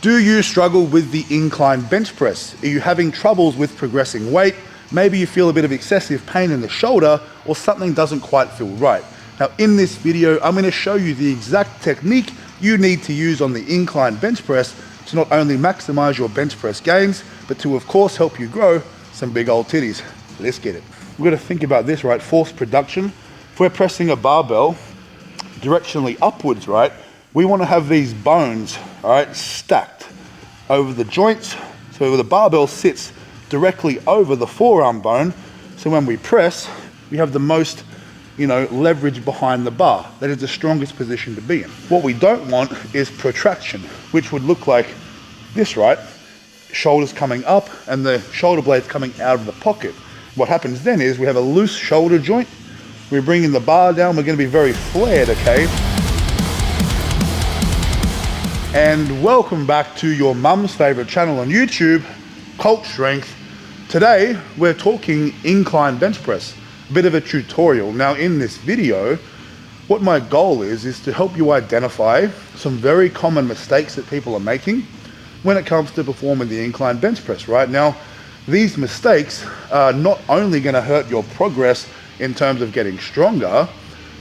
Do you struggle with the incline bench press? Are you having troubles with progressing weight? Maybe you feel a bit of excessive pain in the shoulder or something doesn't quite feel right. Now in this video, I'm going to show you the exact technique you need to use on the incline bench press to not only maximize your bench press gains, but to of course help you grow some big old titties. Let's get it. We're going to think about this, right? Force production. If we're pressing a barbell directionally upwards, right? We want to have these bones, all right, stacked over the joints. So the barbell sits directly over the forearm bone. So when we press, we have the most, leverage behind the bar. That is the strongest position to be in. What we don't want is protraction, which would look like this, right? Shoulders coming up and the shoulder blades coming out of the pocket. What happens then is we have a loose shoulder joint. We're bringing the bar down. We're going to be very flared, okay? And welcome back to your mum's favorite channel on YouTube, Cult Strength. Today, we're talking incline bench press, a bit of a tutorial. Now in this video, what my goal is to help you identify some very common mistakes that people are making when it comes to performing the incline bench press, right? Now, these mistakes are not only gonna hurt your progress in terms of getting stronger,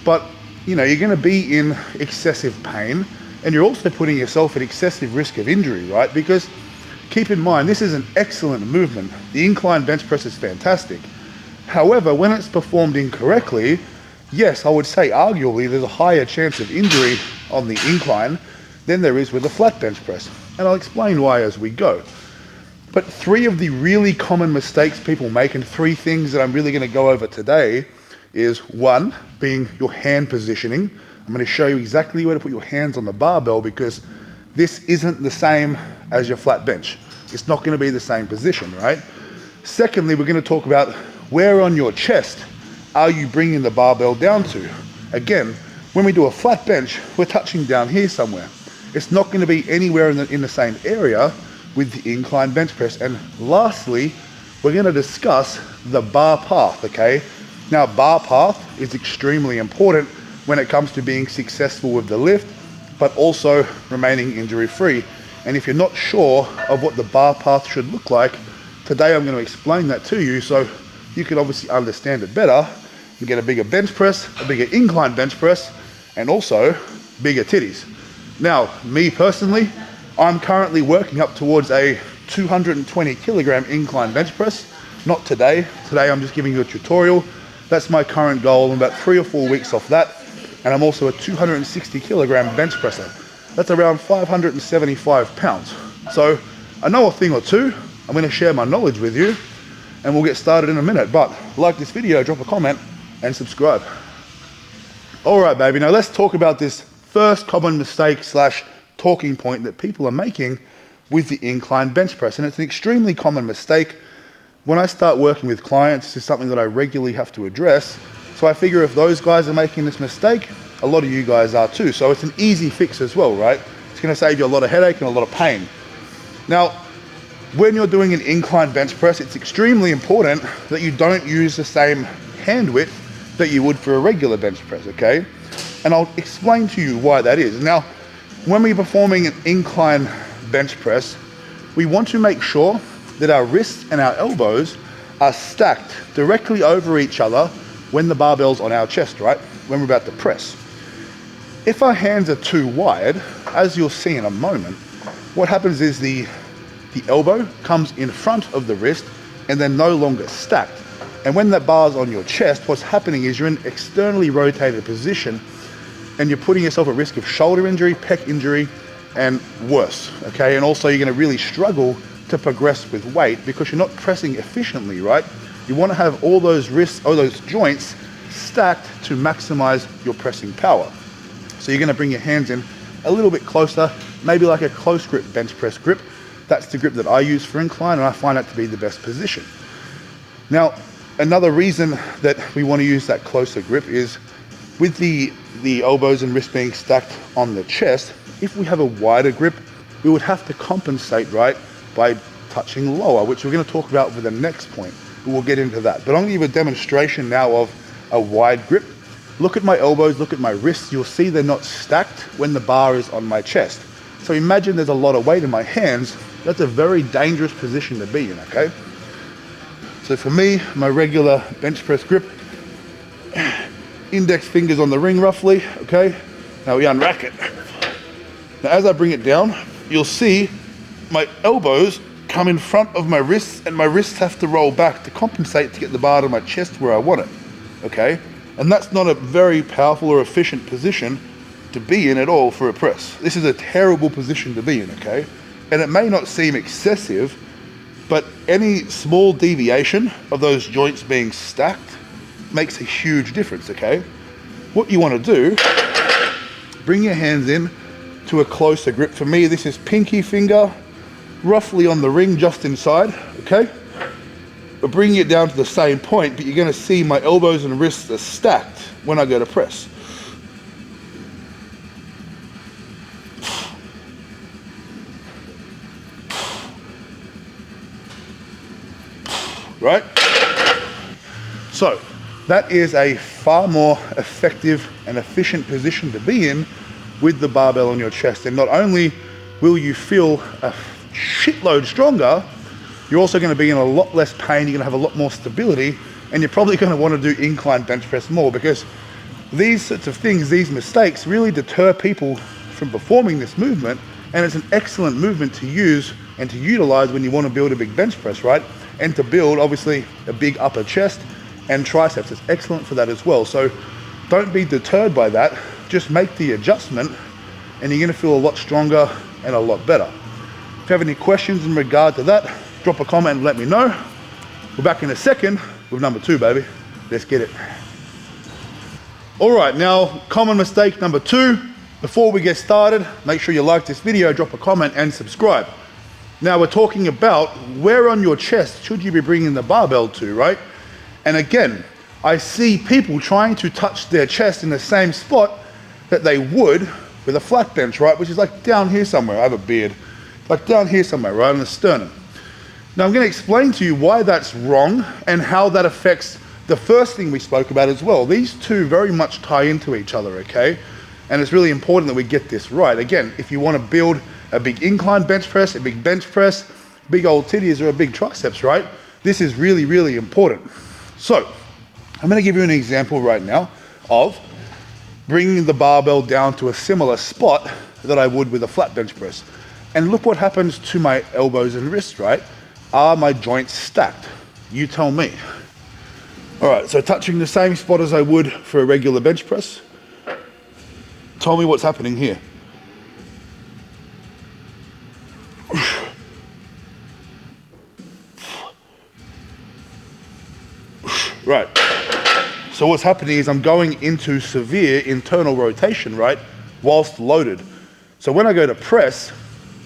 but you're gonna be in excessive pain, and you're also putting yourself at excessive risk of injury, right? Because keep in mind, this is an excellent movement. The incline bench press is fantastic. However, when it's performed incorrectly, yes, I would say arguably there's a higher chance of injury on the incline than there is with a flat bench press. And I'll explain why as we go. But three of the really common mistakes people make, and three things that I'm really gonna go over today, is one, being your hand positioning. I'm going to show you exactly where to put your hands on the barbell because this isn't the same as your flat bench. It's not going to be the same position, right? Secondly, we're going to talk about where on your chest are you bringing the barbell down to. Again, when we do a flat bench, we're touching down here somewhere. It's not going to be anywhere in the same area with the incline bench press. And lastly, we're going to discuss the bar path, okay? Now, bar path is extremely important when it comes to being successful with the lift, but also remaining injury-free. And if you're not sure of what the bar path should look like, today I'm going to explain that to you so you can obviously understand it better and get a bigger bench press, a bigger incline bench press, and also bigger titties. Now, me personally, I'm currently working up towards a 220 kilogram incline bench press. Not today. Today I'm just giving you a tutorial. That's my current goal. I'm about 3 or 4 weeks off that. And I'm also a 260 kilogram bench presser. That's around 575 pounds. So I know a thing or two. I'm going to share my knowledge with you and we'll get started in a minute. But like this video, drop a comment and subscribe. All right, baby. Now let's talk about this first common mistake slash talking point that people are making with the incline bench press. And it's an extremely common mistake. When I start working with clients, this is something that I regularly have to address. So I figure if those guys are making this mistake, a lot of you guys are too. So it's an easy fix as well, right? It's gonna save you a lot of headache and a lot of pain. Now, when you're doing an incline bench press, it's extremely important that you don't use the same hand width that you would for a regular bench press, okay? And I'll explain to you why that is. Now, when we're performing an incline bench press, we want to make sure that our wrists and our elbows are stacked directly over each other when the barbell's on our chest, right? When we're about to press. If our hands are too wide, as you'll see in a moment, what happens is the elbow comes in front of the wrist and they're no longer stacked. And when that bar's on your chest, what's happening is you're in an externally rotated position and you're putting yourself at risk of shoulder injury, pec injury, and worse, okay? And also you're gonna really struggle to progress with weight because you're not pressing efficiently, right? You want to have all those wrists, all those joints stacked to maximize your pressing power. So you're going to bring your hands in a little bit closer, maybe like a close grip bench press grip. That's the grip that I use for incline and I find that to be the best position. Now, another reason that we want to use that closer grip is with the elbows and wrists being stacked on the chest, if we have a wider grip, we would have to compensate, right, by touching lower, which we're going to talk about with the next point. We'll get into that. But I'm going to give a demonstration now of a wide grip. Look at my elbows, look at my wrists. You'll see they're not stacked when the bar is on my chest. So imagine there's a lot of weight in my hands. That's a very dangerous position to be in, okay? So for me, my regular bench press grip, index fingers on the ring roughly, okay? Now we unrack it. Now as I bring it down, you'll see my elbows come in front of my wrists, and my wrists have to roll back to compensate to get the bar to my chest where I want it, okay? And that's not a very powerful or efficient position to be in at all for a press. This is a terrible position to be in, okay? And it may not seem excessive, but any small deviation of those joints being stacked makes a huge difference, okay? What you want to do, bring your hands in to a closer grip. For me, this is pinky finger, roughly on the ring just inside, okay? But bringing it down to the same point, but you're going to see my elbows and wrists are stacked when I go to press. Right? So that is a far more effective and efficient position to be in with the barbell on your chest. And not only will you feel a shitload stronger, you're also going to be in a lot less pain, you're going to have a lot more stability, and you're probably going to want to do incline bench press more, because these sorts of things, these mistakes really deter people from performing this movement. And it's an excellent movement to use and to utilize when you want to build a big bench press, right? And to build, obviously, a big upper chest and triceps. It's excellent for that as well. So don't be deterred by that. Just make the adjustment and you're going to feel a lot stronger and a lot better. If you have any questions in regard to that, drop a comment and let me know. We're back in a second with number 2, baby. Let's get it. All right, now common mistake number 2. Before we get started, make sure you like this video, drop a comment and subscribe. Now we're talking about where on your chest should you be bringing the barbell to, right? And again, I see people trying to touch their chest in the same spot that they would with a flat bench, right? Which is like down here somewhere. I have a beard. Like down here somewhere, right on the sternum. Now I'm going to explain to you why that's wrong and how that affects the first thing we spoke about as well. These two very much tie into each other, okay? And it's really important that we get this right. Again, if you want to build a big incline bench press, a big bench press, big old titties or a big triceps, right? This is really, really important. So I'm going to give you an example right now of bringing the barbell down to a similar spot that I would with a flat bench press. And look what happens to my elbows and wrists, right? Are my joints stacked? You tell me. All right, so touching the same spot as I would for a regular bench press. Tell me what's happening here. Right, so what's happening is I'm going into severe internal rotation, right, whilst loaded. So when I go to press,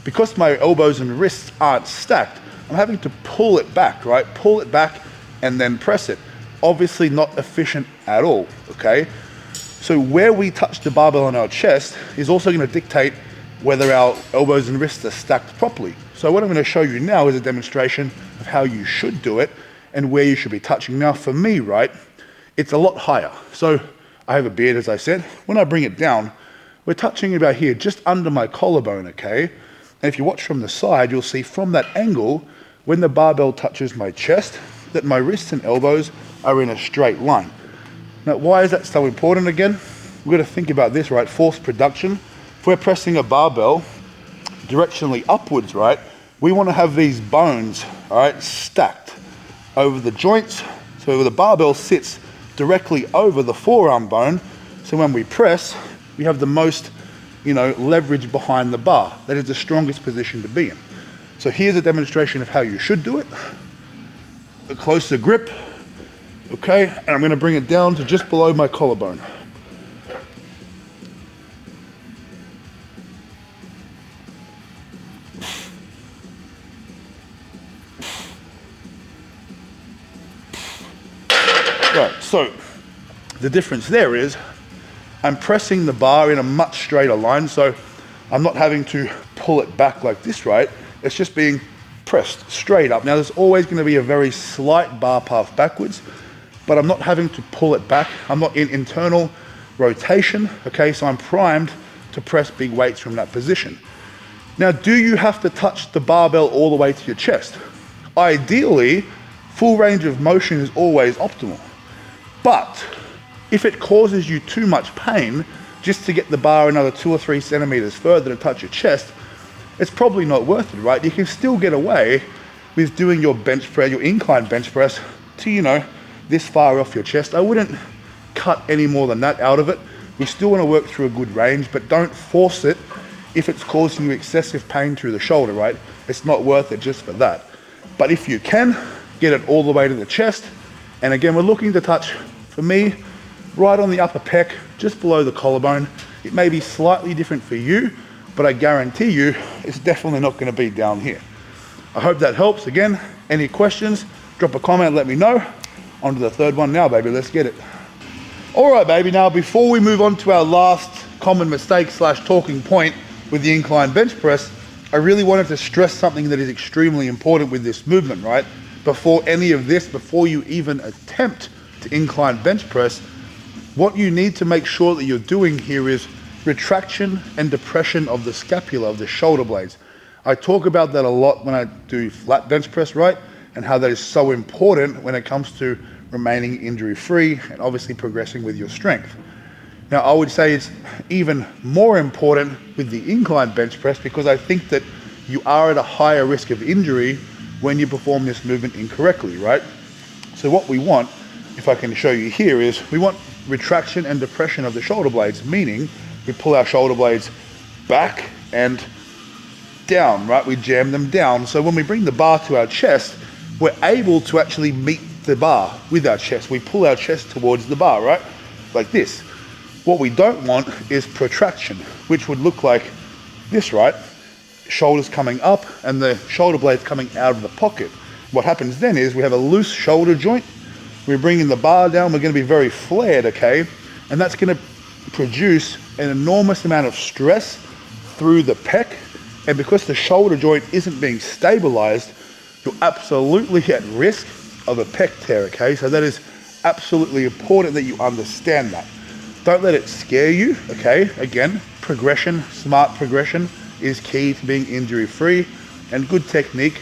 because my elbows and wrists aren't stacked, I'm having to pull it back, right, pull it back and then press it. Obviously not efficient at all, okay? So where we touch the barbell on our chest is also going to dictate whether our elbows and wrists are stacked properly. So what I'm going to show you now is a demonstration of how you should do it and where you should be touching. Now for me, right, it's a lot higher. So I have a beard, as I said. When I bring it down, we're touching about here, just under my collarbone, okay? And if you watch from the side, you'll see from that angle, when the barbell touches my chest, that my wrists and elbows are in a straight line. Now, why is that so important again? We've got to think about this, right? Force production. If we're pressing a barbell directionally upwards, right, we want to have these bones, all right, stacked over the joints. So the barbell sits directly over the forearm bone. So when we press, we have the most, leverage behind the bar. That is the strongest position to be in. So here's a demonstration of how you should do it. A closer grip, okay? And I'm gonna bring it down to just below my collarbone. Right, so the difference there is I'm pressing the bar in a much straighter line, so I'm not having to pull it back like this, right? It's just being pressed straight up. Now there's always going to be a very slight bar path backwards, but I'm not having to pull it back. I'm not in internal rotation, okay? So I'm primed to press big weights from that position. Now, do you have to touch the barbell all the way to your chest? Ideally, full range of motion is always optimal. But if it causes you too much pain just to get the bar another 2 or 3 centimeters further to touch your chest, it's probably not worth it, right? You can still get away with doing your bench press, your incline bench press to, you know, this far off your chest. I wouldn't cut any more than that out of it. We still want to work through a good range, but don't force it if it's causing you excessive pain through the shoulder, right? It's not worth it just for that. But if you can, get it all the way to the chest. And again, we're looking to touch, for me, right on the upper pec, just below the collarbone. It may be slightly different for you, but I guarantee you, it's definitely not going to be down here. I hope that helps. Again, any questions, drop a comment, let me know. On to the third one now, baby, let's get it. All right, baby, now before we move on to our last common mistake / talking point with the incline bench press, I really wanted to stress something that is extremely important with this movement, right? Before any of this, before you even attempt to incline bench press, what you need to make sure that you're doing here is retraction and depression of the scapula, of the shoulder blades. I talk about that a lot when I do flat bench press, right? And how that is so important when it comes to remaining injury-free and obviously progressing with your strength. Now, I would say it's even more important with the incline bench press because I think that you are at a higher risk of injury when you perform this movement incorrectly, right? So what we want, if I can show you here, is we want retraction and depression of the shoulder blades, meaning we pull our shoulder blades back and down, right? We jam them down. So when we bring the bar to our chest, we're able to actually meet the bar with our chest. We pull our chest towards the bar, right? Like this. What we don't want is protraction, which would look like this, right? Shoulders coming up and the shoulder blades coming out of the pocket. What happens then is we have a loose shoulder joint. We're bringing the bar down. We're going to be very flared, okay? And that's going to produce an enormous amount of stress through the pec. And because the shoulder joint isn't being stabilized, you're absolutely at risk of a pec tear, okay? So that is absolutely important that you understand that. Don't let it scare you, okay? Again, progression, smart progression is key to being injury-free and good technique.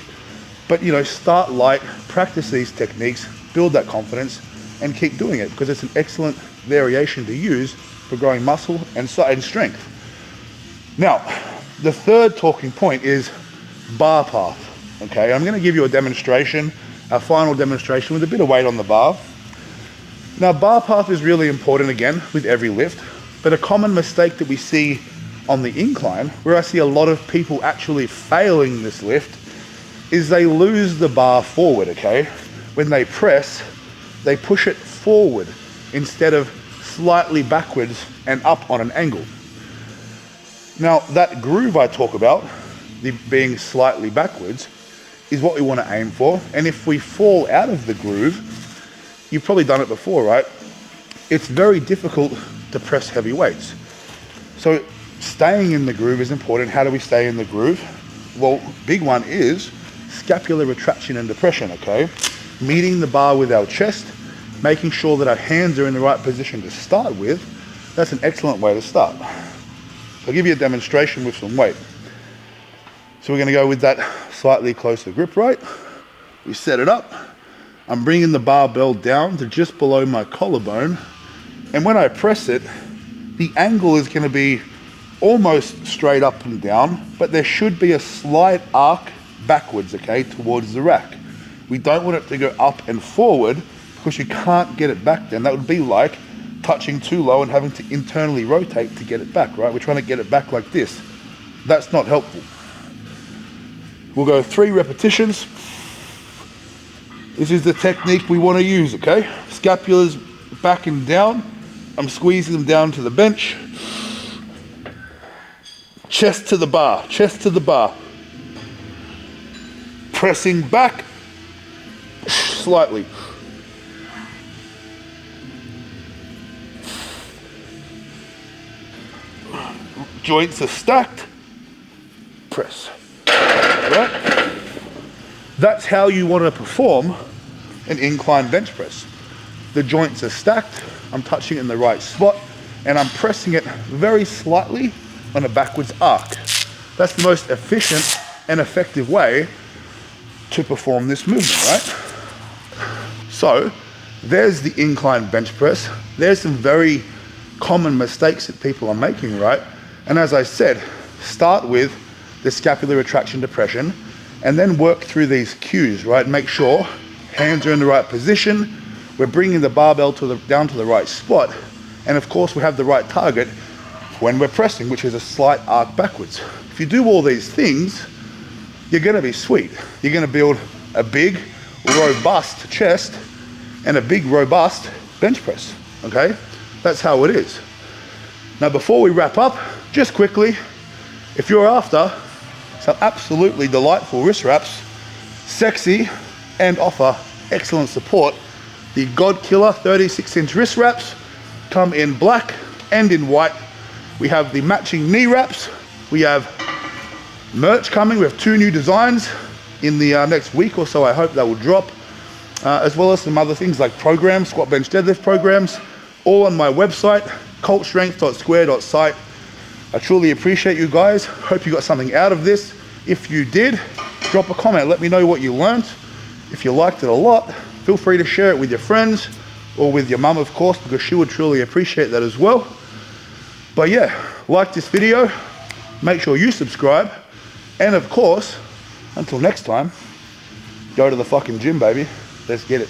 But, you know, start light, practice these techniques, build that confidence, and keep doing it because it's an excellent variation to use for growing muscle and strength. Now, the third talking point is bar path, okay? I'm gonna give you a demonstration, our final demonstration with a bit of weight on the bar. Now, bar path is really important again with every lift, but a common mistake that we see on the incline, where I see a lot of people actually failing this lift, is they lose the bar forward, okay? When they press, they push it forward instead of slightly backwards and up on an angle. Now, that groove I talk about, the being slightly backwards, is what we want to aim for. And if we fall out of the groove, you've probably done it before, right? It's very difficult to press heavy weights. So staying in the groove is important. How do we stay in the groove? Well, big one is scapular retraction and depression, okay? Meeting the bar with our chest, making sure that our hands are in the right position to start with. That's an excellent way to start. I'll give you a demonstration with some weight. So we're going to go with that slightly closer grip, right? We set it up. I'm bringing the barbell down to just below my collarbone. And when I press it, the angle is going to be almost straight up and down, but there should be a slight arc backwards, okay, towards the rack. We don't want it to go up and forward because you can't get it back then. That would be like touching too low and having to internally rotate to get it back, right? We're trying to get it back like this. That's not helpful. We'll go 3 repetitions. This is the technique we want to use, okay? Scapula's back and down. I'm squeezing them down to the bench. Chest to the bar, chest to the bar. Pressing back slightly. Joints are stacked. Press. Right? That's how you want to perform an incline bench press. The joints are stacked. I'm touching it in the right spot, and I'm pressing it very slightly on a backwards arc. That's the most efficient and effective way to perform this movement, right? So there's the incline bench press. There's some very common mistakes that people are making, right? And as I said, start with the scapular retraction depression and then work through these cues, right? Make sure hands are in the right position. We're bringing the barbell down to the right spot. And of course we have the right target when we're pressing, which is a slight arc backwards. If you do all these things, you're gonna be sweet. You're gonna build a big, robust chest and a big, robust bench press, okay? That's how it is. Now, before we wrap up, just quickly, if you're after some absolutely delightful wrist wraps, sexy, and offer excellent support, the God Killer 36-inch wrist wraps come in black and in white. We have the matching knee wraps. We have merch coming. We have 2 new designs in the next week or so. I hope that will drop, as well as some other things like programs, squat, bench, deadlift programs, all on my website, cultstrength.square.site. I truly appreciate you guys. Hope you got something out of this. If you did, drop a comment. Let me know what you learned. If you liked it a lot, feel free to share it with your friends or with your mum, of course, because she would truly appreciate that as well. But yeah, like this video, make sure you subscribe, and of course, until next time, go to the fucking gym, baby. Let's get it.